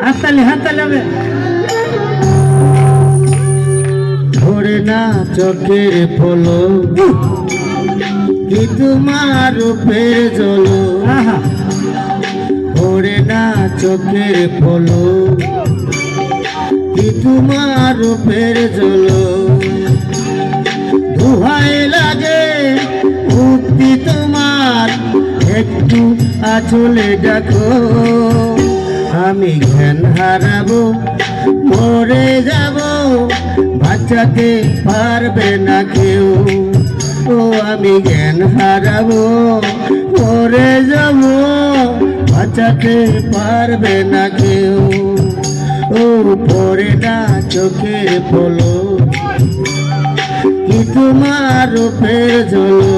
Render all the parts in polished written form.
হাততালি হাততালি হবে। ধরে না চোখের পলো কি তোমার রূপের জলো, ধরে না চোখের পলো কি তোমার রূপের জলো। দুহাই লাগে মুক্তি তোমার, একটু আঁচলে ডাকো। আমি জ্ঞান হারাবো, মরে যাব, বাঁচাতে পারবে না কেউ। ও আমি জ্ঞান হারাবো, মরে যাব, বাঁচাতে পারবে না কেউ। ও পড়ে না চোখের পলো কি তোমার রূপের জলো।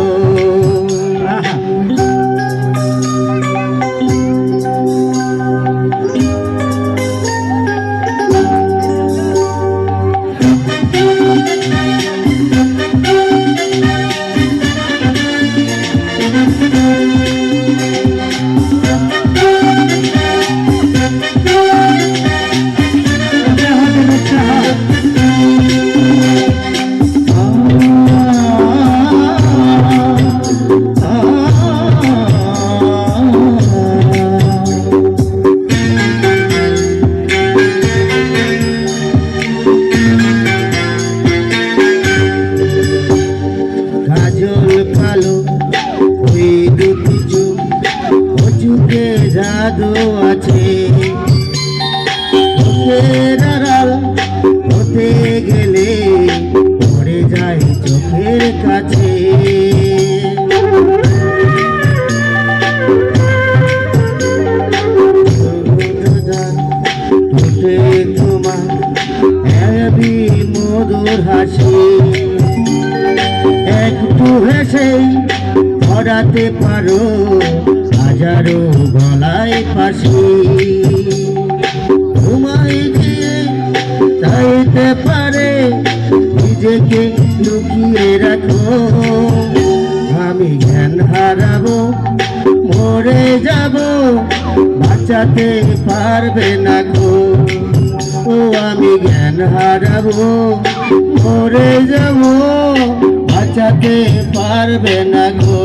জাদু আছে চোখের আড়াল হতে গেলে পড়ে যায় চোখের কাছে। টুটে তোমার এবি মধুর হাসি, একটু হেসেই ধরাতে পারো হাজারো গলায় ফাঁসি। ঘুমাই দিয়ে চাইতে পারে নিজেকে লুকিয়ে রাখো। আমি জ্ঞান হারাবো, মরে যাব, বাঁচাতে পারবে না গো। ও আমি জ্ঞান হারাবো, মরে যাব, বাঁচাতে পারবে না গো।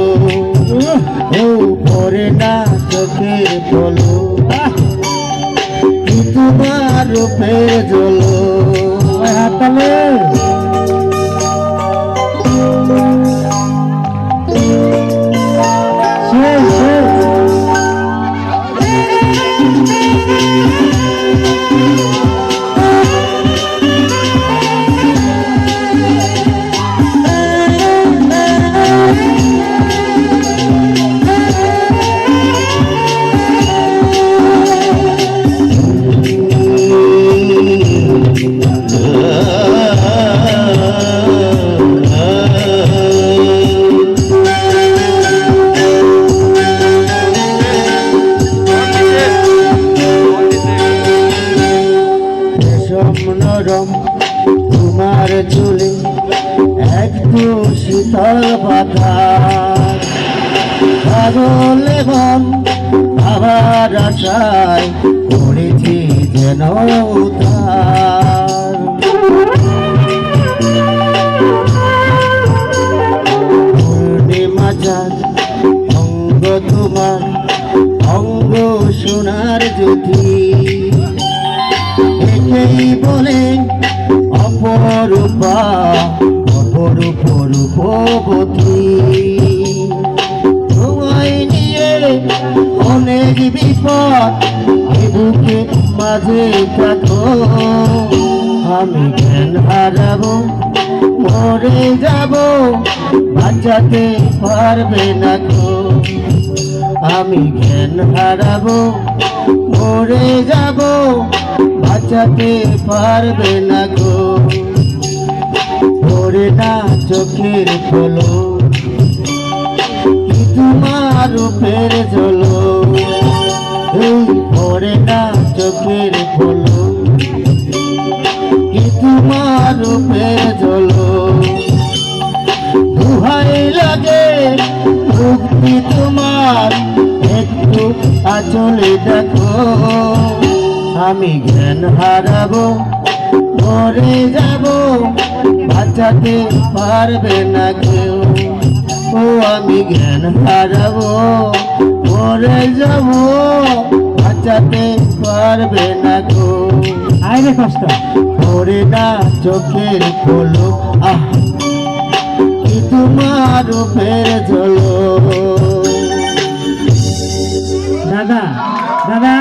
ও পড়ে না চোখের পলো কি তোমার রূপের জলো। হাততালি নরম তোমার চুলে একটু শীতল বাতাস, পাগল এবং আবার আশায় করেছি যেন উদ্ধার। পূর্ণিমা চাঁদ অঙ্গ তোমার, অঙ্গ সোনার জ্যোতি, একেই বলে অপরূপা অপরূপ রূপবতী। তোমায় নিয়ে অনেক বিপদ বুকে মাঝে থাকো। আমি জ্ঞান হারাবো, মরে যাব, বাঁচাতে পারবে না গো। আমি জ্ঞান হারাবো, মরে যাব, বাঁচাতে পারবে না গো। পড়ে না চোখের পলো কি তোমার রূপের জলো। এই পড়ে না চোখের পলো কি তোমার রূপের জলো। তোমার একটু আঁচলে দেখো আমি জ্ঞান হারাবো মরে যাব বাঁচাতে পারবে না কেউ ও আমি জ্ঞান হারাবো মরে যাব বাঁচাতে পারবে না কেউ আইরে কষ্ট পড়ে না চোখের পলক আহ কি তোমার রূপের ঝলক দাদা দাদা